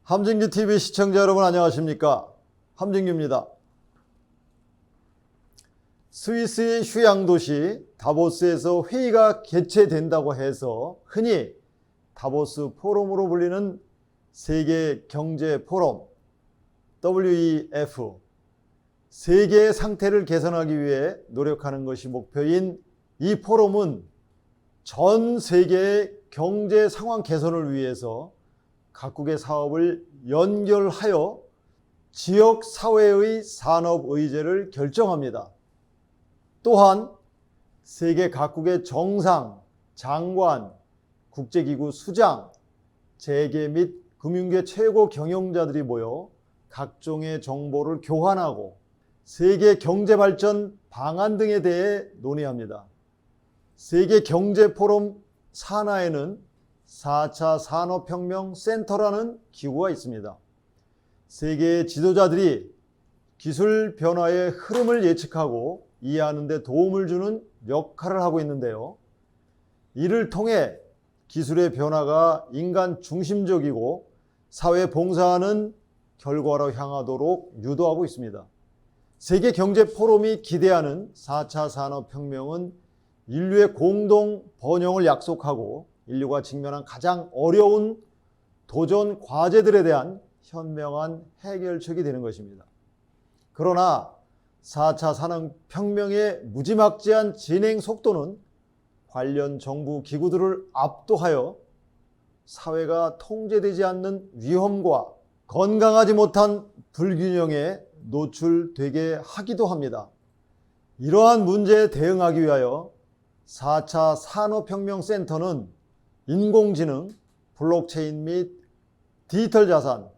함진규 TV 시청자 여러분 안녕하십니까? 함진규입니다. 스위스의 휴양도시 다보스에서 회의가 개최된다고 해서 흔히 다보스 포럼으로 불리는 세계경제포럼 WEF, 세계의 상태를 개선하기 위해 노력하는 것이 목표인 이 포럼은 전 세계의 경제 상황 개선을 위해서 각국의 사업을 연결하여 지역 사회의 산업 의제를 결정합니다. 또한 세계 각국의 정상, 장관, 국제기구 수장, 재계 및 금융계 최고 경영자들이 모여 각종의 정보를 교환하고 세계 경제 발전 방안 등에 대해 논의합니다. 세계 경제 포럼 산하에는 4차 산업혁명 센터라는 기구가 있습니다. 세계의 지도자들이 기술 변화의 흐름을 예측하고 이해하는 데 도움을 주는 역할을 하고 있는데요. 이를 통해 기술의 변화가 인간 중심적이고 사회 봉사하는 결과로 향하도록 유도하고 있습니다. 세계 경제 포럼이 기대하는 4차 산업혁명은 인류의 공동 번영을 약속하고 인류가 직면한 가장 어려운 도전 과제들에 대한 현명한 해결책이 되는 것입니다. 그러나 4차 산업혁명의 무지막지한 진행 속도는 관련 정부 기구들을 압도하여 사회가 통제되지 않는 위험과 건강하지 못한 불균형에 노출되게 하기도 합니다. 이러한 문제에 대응하기 위하여 4차 산업혁명 센터는 인공지능, 블록체인 및 디지털 자산,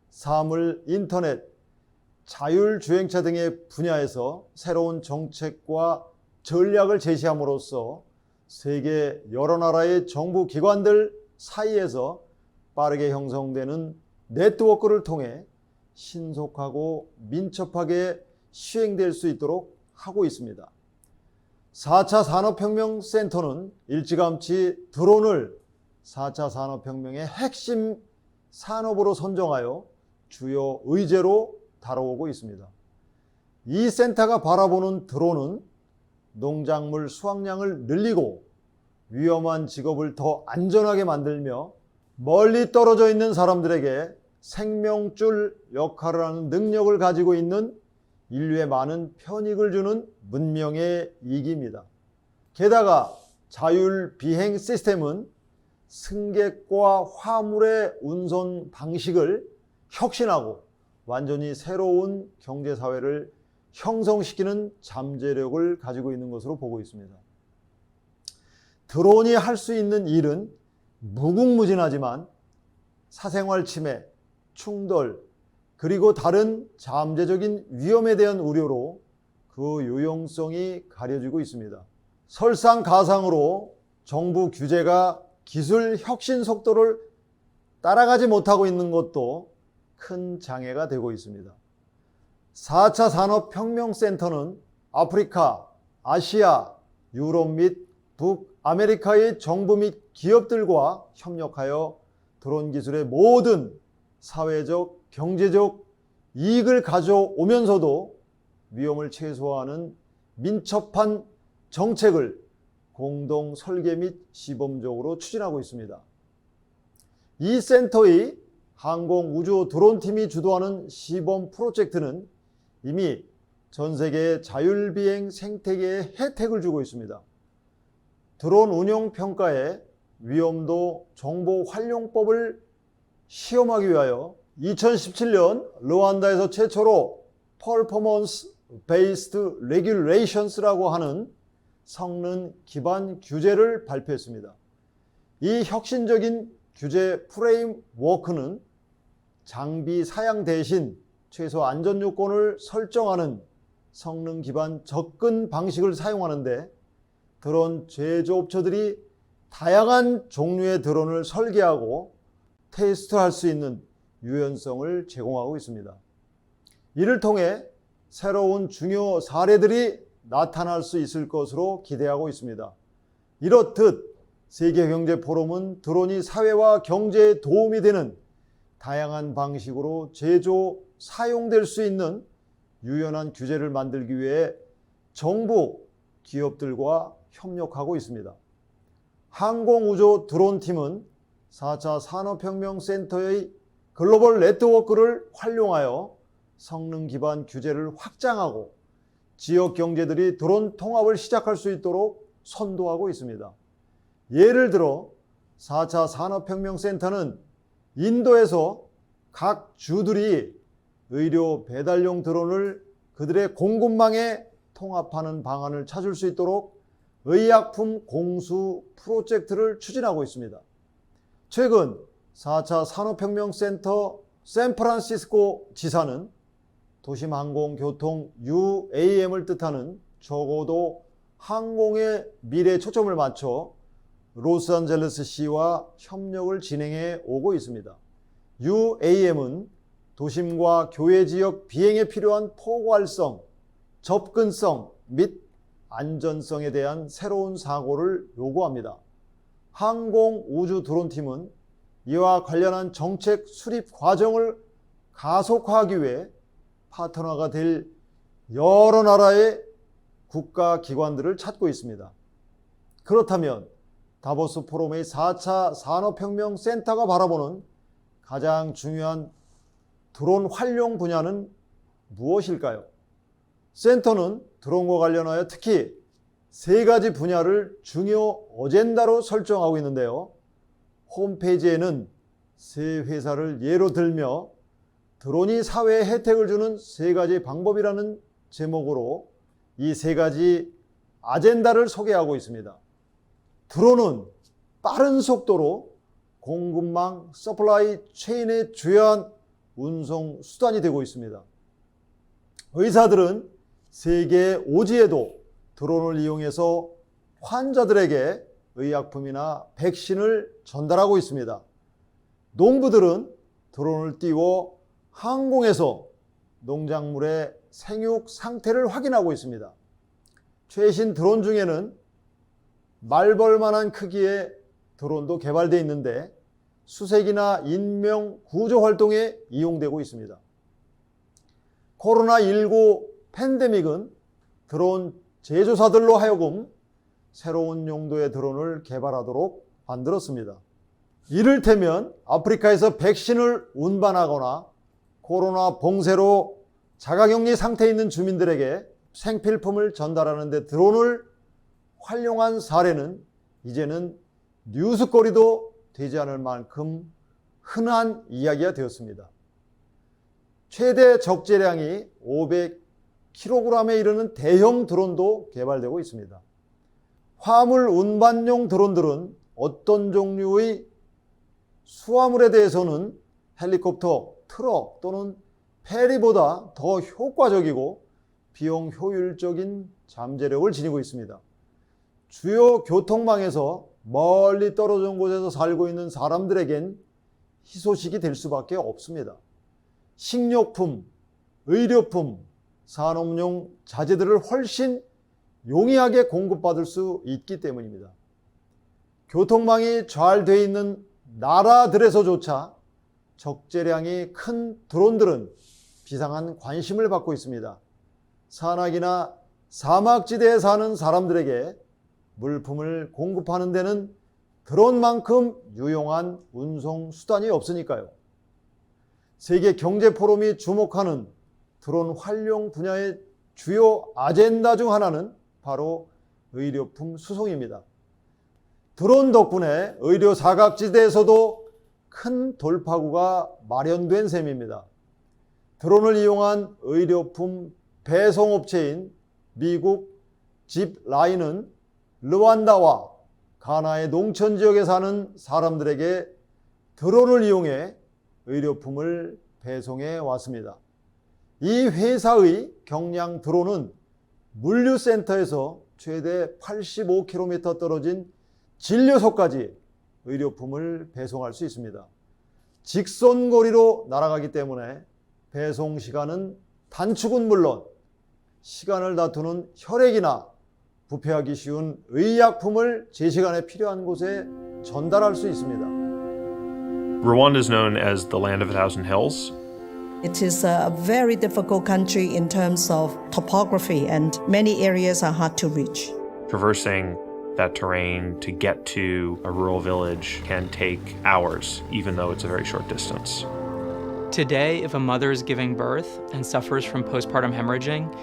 사물 인터넷, 자율주행차 등의 분야에서 새로운 정책과 전략을 제시함으로써 세계 여러 나라의 정부 기관들 사이에서 빠르게 형성되는 네트워크를 통해 신속하고 민첩하게 시행될 수 있도록 하고 있습니다. 4차 산업혁명 센터는 일찌감치 드론을 4차 산업혁명의 핵심 산업으로 선정하여 주요 의제로 다뤄오고 있습니다. 이 센터가 바라보는 드론은 농작물 수확량을 늘리고 위험한 직업을 더 안전하게 만들며 멀리 떨어져 있는 사람들에게 생명줄 역할을 하는 능력을 가지고 있는 인류에 많은 편익을 주는 문명의 이기입니다. 게다가 자율 비행 시스템은 승객과 화물의 운송 방식을 혁신하고 완전히 새로운 경제사회를 형성시키는 잠재력을 가지고 있는 것으로 보고 있습니다. 드론이 할 수 있는 일은 무궁무진하지만 사생활 침해, 충돌, 그리고 다른 잠재적인 위험에 대한 우려로 그 유용성이 가려지고 있습니다. 설상가상으로 정부 규제가 기술 혁신 속도를 따라가지 못하고 있는 것도 큰 장애가 되고 있습니다. 4차 산업혁명센터는 아프리카, 아시아, 유럽 및 북아메리카의 정부 및 기업들과 협력하여 드론 기술의 모든 사회적, 경제적 이익을 가져오면서도 위험을 최소화하는 민첩한 정책을 공동 설계 및 시범적으로 추진하고 있습니다. 이 센터의 항공우주 드론팀이 주도하는 시범 프로젝트는 이미 전 세계의 자율비행 생태계에 혜택을 주고 있습니다. 드론 운용 평가에 위험도 정보 활용법을 시험하기 위하여 2017년 르완다에서 최초로 Performance Based Regulations라고 하는 성능 기반 규제를 발표했습니다. 이 혁신적인 규제 프레임워크는 장비 사양 대신 최소 안전 요건을 설정하는 성능 기반 접근 방식을 사용하는데 드론 제조업체들이 다양한 종류의 드론을 설계하고 테스트할 수 있는 유연성을 제공하고 있습니다. 이를 통해 새로운 중요 사례들이 나타날 수 있을 것으로 기대하고 있습니다. 이렇듯 세계경제포럼은 드론이 사회와 경제에 도움이 되는 다양한 방식으로 제조, 사용될 수 있는 유연한 규제를 만들기 위해 정부, 기업들과 협력하고 있습니다. 항공우주 드론팀은 4차 산업혁명센터의 글로벌 네트워크를 활용하여 성능 기반 규제를 확장하고 지역 경제들이 드론 통합을 시작할 수 있도록 선도하고 있습니다. 예를 들어 4차 산업혁명센터는 인도에서 각 주들이 의료 배달용 드론을 그들의 공급망에 통합하는 방안을 찾을 수 있도록 의약품 공수 프로젝트를 추진하고 있습니다. 최근 4차 산업혁명센터 샌프란시스코 지사는 도심항공교통 UAM을 뜻하는 적어도 항공의 미래에 초점을 맞춰 로스앤젤레스시와 협력을 진행해 오고 있습니다. UAM은 도심과 교외 지역 비행에 필요한 포괄성, 접근성 및 안전성에 대한 새로운 사고를 요구합니다. 항공우주 드론팀은 이와 관련한 정책 수립 과정을 가속화하기 위해 파트너가 될 여러 나라의 국가기관들을 찾고 있습니다. 그렇다면 다보스 포럼의 4차 산업혁명센터가 바라보는 가장 중요한 드론 활용 분야는 무엇일까요? 센터는 드론과 관련하여 특히 3가지 분야를 중요 어젠다로 설정하고 있는데요. 홈페이지에는 3회사를 예로 들며 드론이 사회에 혜택을 주는 3가지 방법이라는 제목으로 이 3가지 아젠다를 소개하고 있습니다. 드론은 빠른 속도로 공급망 서플라이 체인의 주요한 운송 수단이 되고 있습니다. 의사들은 세계 오지에도 드론을 이용해서 환자들에게 의약품이나 백신을 전달하고 있습니다. 농부들은 드론을 띄워 항공에서 농작물의 생육 상태를 확인하고 있습니다. 최신 드론 중에는 말벌만한 크기의 드론도 개발되어 있는데 수색이나 인명 구조 활동에 이용되고 있습니다. 코로나19 팬데믹은 드론 제조사들로 하여금 새로운 용도의 드론을 개발하도록 만들었습니다. 이를테면 아프리카에서 백신을 운반하거나 코로나 봉쇄로 자가격리 상태에 있는 주민들에게 생필품을 전달하는 데 드론을 활용한 사례는 이제는 뉴스거리도 되지 않을 만큼 흔한 이야기가 되었습니다. 최대 적재량이 500kg에 이르는 대형 드론도 개발되고 있습니다. 화물 운반용 드론들은 어떤 종류의 수화물에 대해서는 헬리콥터, 트럭 또는 페리보다 더 효과적이고 비용 효율적인 잠재력을 지니고 있습니다. 주요 교통망에서 멀리 떨어진 곳에서 살고 있는 사람들에겐 희소식이 될 수밖에 없습니다. 식료품, 의료품, 산업용 자재들을 훨씬 용이하게 공급받을 수 있기 때문입니다. 교통망이 잘 되어 있는 나라들에서조차 적재량이 큰 드론들은 비상한 관심을 받고 있습니다. 산악이나 사막지대에 사는 사람들에게 물품을 공급하는 데는 드론만큼 유용한 운송 수단이 없으니까요. 세계 경제 포럼이 주목하는 드론 활용 분야의 주요 아젠다 중 하나는 바로 의료품 수송입니다. 드론 덕분에 의료 사각지대에서도 큰 돌파구가 마련된 셈입니다. 드론을 이용한 의료품 배송업체인 미국 집라인은 르완다와 가나의 농촌 지역에 사는 사람들에게 드론을 이용해 의료품을 배송해 왔습니다. 이 회사의 경량 드론은 물류센터에서 최대 85km 떨어진 진료소까지 의료품을 배송할 수 있습니다. 직선거리로 날아가기 때문에 배송 시간은 단축은 물론 시간을 다투는 혈액이나 부패하기 쉬운 의약품을 제 시간에 필요한 곳에 전달할 수 있습니다. Rwanda is known as the land of a thousand hills. It is a very difficult country in terms of topography, and many areas are hard to reach. Traversing that terrain to get to a rural village can take hours, even though it's a very short distance. Today, if a mother is giving birth and suffers from postpartum hemorrhaging,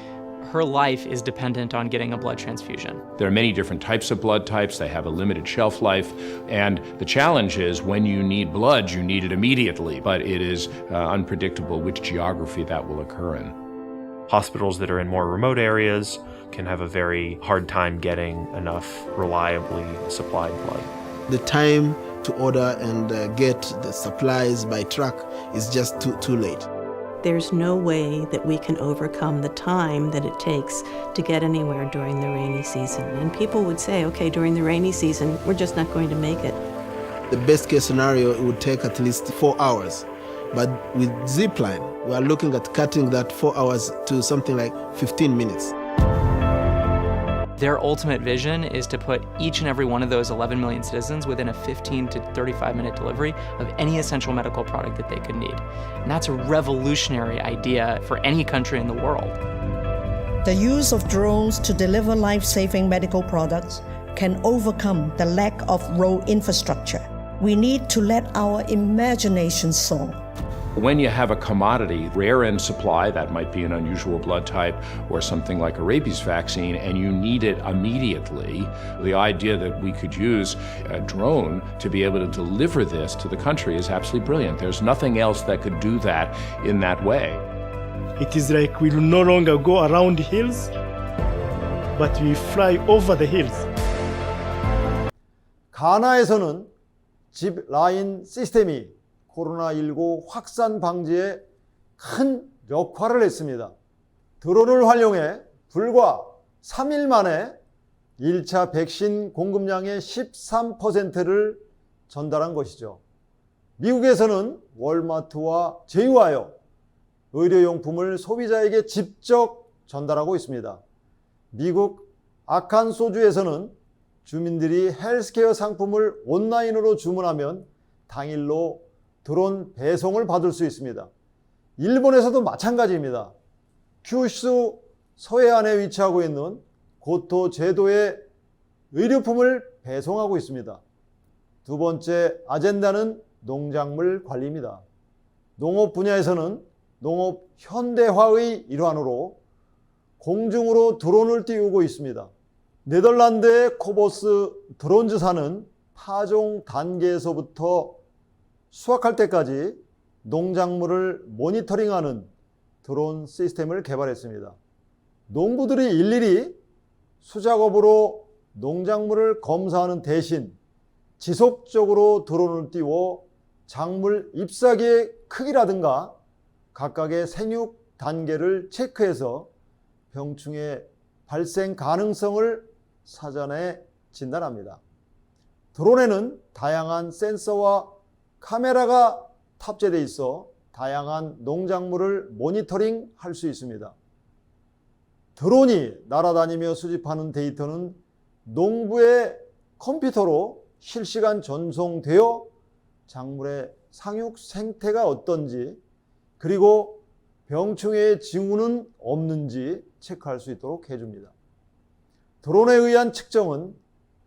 her life is dependent on getting a blood transfusion. There are many different types of blood types. They have a limited shelf life. And the challenge is when you need blood, you need it immediately. But it is unpredictable which geography that will occur in. Hospitals that are in more remote areas can have a very hard time getting enough reliably supplied blood. The time to order and get the supplies by truck is just too late. There's no way that we can overcome the time that it takes to get anywhere during the rainy season. And people would say, okay, during the rainy season, we're just not going to make it. The best case scenario, it would take at least 4 hours. But with Zipline, we are looking at cutting that 4 hours to something like 15 minutes. Their ultimate vision is to put each and every one of those 11 million citizens within a 15 to 35-minute delivery of any essential medical product that they could need. And that's a revolutionary idea for any country in the world. The use of drones to deliver life-saving medical products can overcome the lack of road infrastructure. We need to let our imagination soar. When you have a commodity, rare in supply, that might be an unusual blood type or something like a rabies vaccine, and you need it immediately, the idea that we could use a drone to be able to deliver this to the country is absolutely brilliant. There's nothing else that could do that in that way. It is like we will no longer go around hills, but we fly over the hills. 가나에서는 집 라인 시스템이 코로나19 확산 방지에 큰 역할을 했습니다. 드론을 활용해 불과 3일 만에 1차 백신 공급량의 13%를 전달한 것이죠. 미국에서는 월마트와 제휴하여 의료용품을 소비자에게 직접 전달하고 있습니다. 미국 아칸소주에서는 주민들이 헬스케어 상품을 온라인으로 주문하면 당일로 드론 배송을 받을 수 있습니다. 일본에서도 마찬가지입니다. 큐슈 서해안에 위치하고 있는 고토 제도에 의료품을 배송하고 있습니다. 두 번째 아젠다는 농작물 관리입니다. 농업 분야에서는 농업 현대화의 일환으로 공중으로 드론을 띄우고 있습니다. 네덜란드의 코보스 드론즈사는 파종 단계에서부터 수확할 때까지 농작물을 모니터링하는 드론 시스템을 개발했습니다. 농부들이 일일이 수작업으로 농작물을 검사하는 대신 지속적으로 드론을 띄워 작물 잎사귀의 크기라든가 각각의 생육 단계를 체크해서 병충해 발생 가능성을 사전에 진단합니다. 드론에는 다양한 센서와 카메라가 탑재되어 있어 다양한 농작물을 모니터링할 수 있습니다. 드론이 날아다니며 수집하는 데이터는 농부의 컴퓨터로 실시간 전송되어 작물의 상육 생태가 어떤지 그리고 병충해의 징후는 없는지 체크할 수 있도록 해줍니다. 드론에 의한 측정은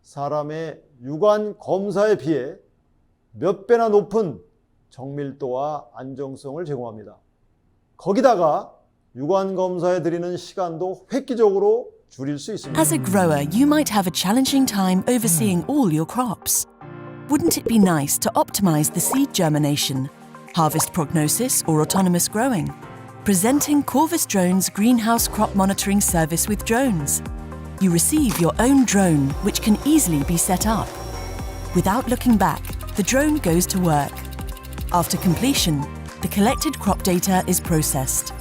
사람의 육안 검사에 비해 몇 배나 높은 정밀도와 안정성을 제공합니다. 거기다가 육안 검사에 들이는 시간도 획기적으로 줄일 수 있습니다. As a grower, you might have a challenging time overseeing all your crops. Wouldn't it be nice to optimize the seed germination, harvest prognosis, or autonomous growing? Presenting Corvus Drones Greenhouse Crop Monitoring Service with drones. You receive your own drone, which can easily be set up. Without looking back, the drone goes to work. After completion, the collected crop data is processed,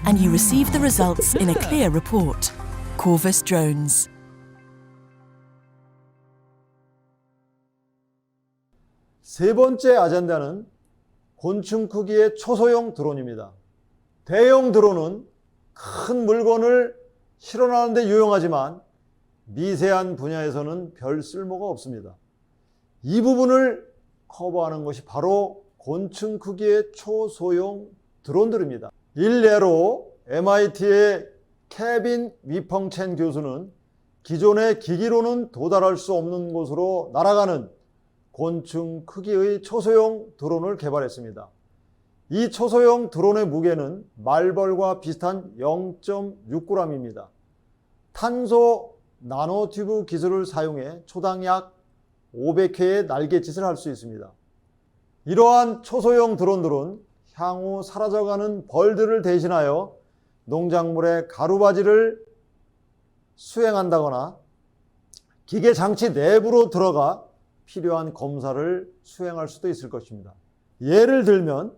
and you receive the results in a clear report. Corvus Drones. 세 번째 아젠다는 곤충 크기의 초소형 드론입니다. 대형 드론은 큰 물건을 실어나가는 데 유용하지만 미세한 분야에서는 별 쓸모가 없습니다. 이 부분을 커버하는 것이 바로 곤충 크기의 초소형 드론들입니다. 일례로 MIT의 케빈 위펑첸 교수는 기존의 기기로는 도달할 수 없는 곳으로 날아가는 곤충 크기의 초소형 드론을 개발했습니다. 이 초소형 드론의 무게는 말벌과 비슷한 0.6g입니다. 탄소 나노튜브 기술을 사용해 초당 약 500회의 날갯짓을 할 수 있습니다. 이러한 초소형 드론들은 향후 사라져가는 벌들을 대신하여 농작물의 가루바지를 수행한다거나 기계 장치 내부로 들어가 필요한 검사를 수행할 수도 있을 것입니다. 예를 들면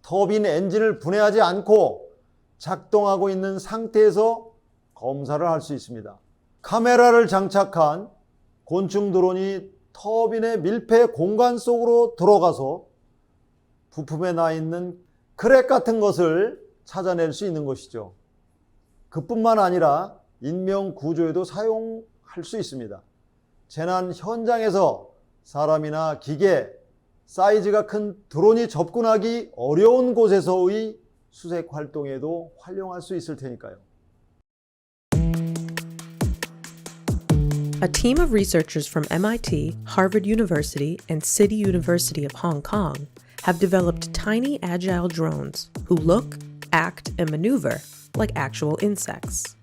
터빈 엔진을 분해하지 않고 작동하고 있는 상태에서 검사를 할 수 있습니다. 카메라를 장착한 곤충 드론이 터빈의 밀폐 공간 속으로 들어가서 부품에 나 있는 크랙 같은 것을 찾아낼 수 있는 것이죠. 그뿐만 아니라 인명 구조에도 사용할 수 있습니다. 재난 현장에서 사람이나 기계, 사이즈가 큰 드론이 접근하기 어려운 곳에서의 수색 활동에도 활용할 수 있을 테니까요. A team of researchers from MIT, Harvard University, and City University of Hong Kong have developed tiny agile drones who look, act, and maneuver like actual insects.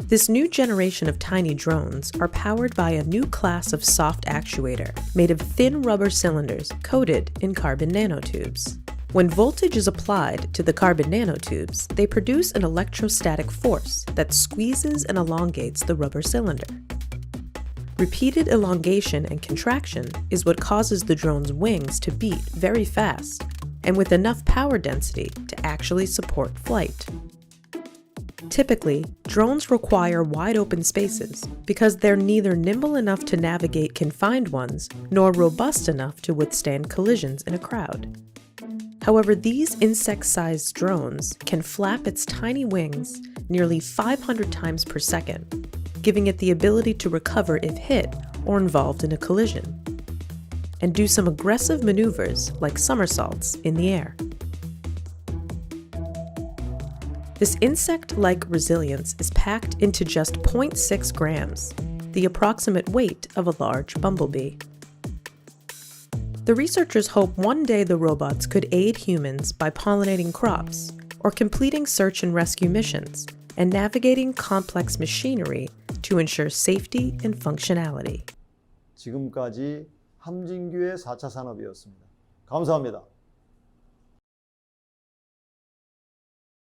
This new generation of tiny drones are powered by a new class of soft actuator made of thin rubber cylinders coated in carbon nanotubes. When voltage is applied to the carbon nanotubes, they produce an electrostatic force that squeezes and elongates the rubber cylinder. Repeated elongation and contraction is what causes the drone's wings to beat very fast and with enough power density to actually support flight. Typically, drones require wide open spaces because they're neither nimble enough to navigate confined ones nor robust enough to withstand collisions in a crowd. However, these insect-sized drones can flap its tiny wings nearly 500 times per second, giving it the ability to recover if hit or involved in a collision, and do some aggressive maneuvers like somersaults in the air. This insect-like resilience is packed into just 0.6 grams, the approximate weight of a large bumblebee. The researchers hope one day the robots could aid humans by pollinating crops or completing search and rescue missions and navigating complex machinery to ensure safety and functionality. 지금까지 함진규의 4차 산업이었습니다. 감사합니다.